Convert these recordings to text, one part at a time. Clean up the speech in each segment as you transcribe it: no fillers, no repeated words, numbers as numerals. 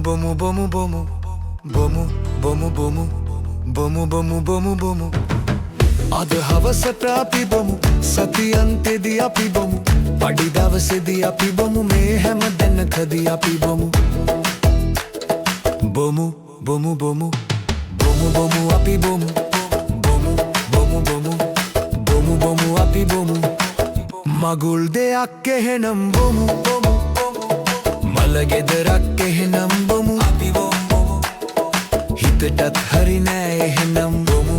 bomu bomu bomu bomu bomu bomu bomu bomu bomu bomu අද හවසට අපි බොමු සති අන්තෙදී අපි බොමු පඩි දවසේදී අපි බොමු මේ හැම දිනකදී අපි බොමු බොමු බොමු බොමු බොමු බොමු අපි බොමු බොමු බොමු බොමු බොමු බොමු අපි බොමු මගුල් දෙයක් එහෙනම් බොමු මල ගෙදරක් එහෙනම් බොමු අපි බොමු හිතටත් හරි නෑ එහෙනම් බොමු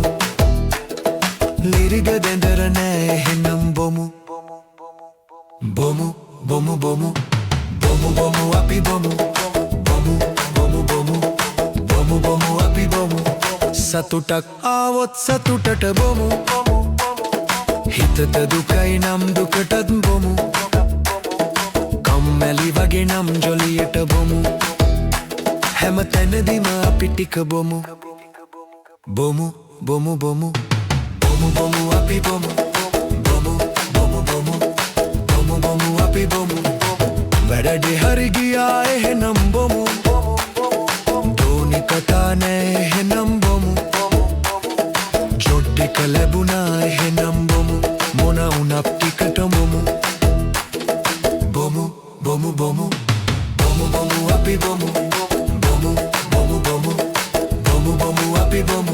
ලිරිග දෙන්දර නෑ එහෙනම් බොමු බොමු බොමු බොමු බොමු බොමු අපි බොමු බොමු බොමු බොමු බොමු බොමු අපි බොමු සතුටක් ආවොත් සතුටට බොමු හිතට දුකයි නම් දුකටත් බොමු කම්මැලි වගේ නම් ජොලියට බොමු හැම තැනදීම අපි ටික බොමු බොමු බොමු බොමු bomu bomu api bomu bomu bomu bomu bomu bomu api bomu වැඩේ හරි ගියා එහෙනම් බොමු දෝනි කතා නෑ එහෙනම් බොමු ජොඩ් එක ලැබුණා එහෙනම් බොමු මොන වුණත් ටිකට මොමු බොමු බොමු බොමු බොමු බොමු අපි බොමු බොමු බොමු බොමු බොමු බොමු අපි බොමු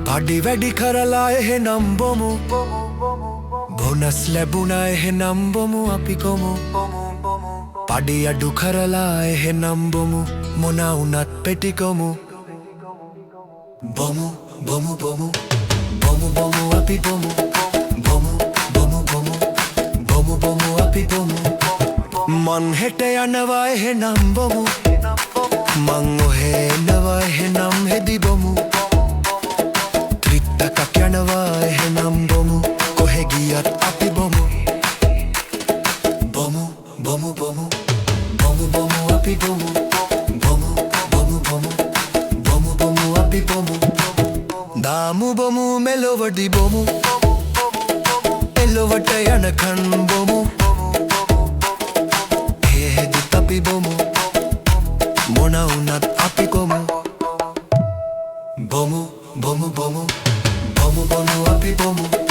පඩි වැඩි කරලා එහෙනම් බොමු බෝනස් ලැබුණා එහෙනම් බොමු අපි කොමු පඩි අඩු කරලා එහෙනම් බොමු මොන වුණත් පෙටි කොමු බොමු බොමු බොමු බොමු බොමු අපි බොමු බොමු බොමු බොමු බොමු බොමු අපි බොමු මං හෙට යනවා එහෙනම් බොමු මං ඔහේ එනවා එහෙනම් හෙදි බොමු ත්‍රිත්තකක් යනවා එහෙනම් බොමු කොහෙ ගියත් අපි බොමු බොමු බොමු බොමු බොමු බොමු අපි බොමු බොමු බොමු බොමු බොමු බොමු අපි බොමු දාමු බොමු මෙලොවදී බොමු එලොවට යනකන් බොමු එහෙදිත් අපි බොමු මොන වුණත් අපි කොමු bomu bomu bomu bomu bomu api bomu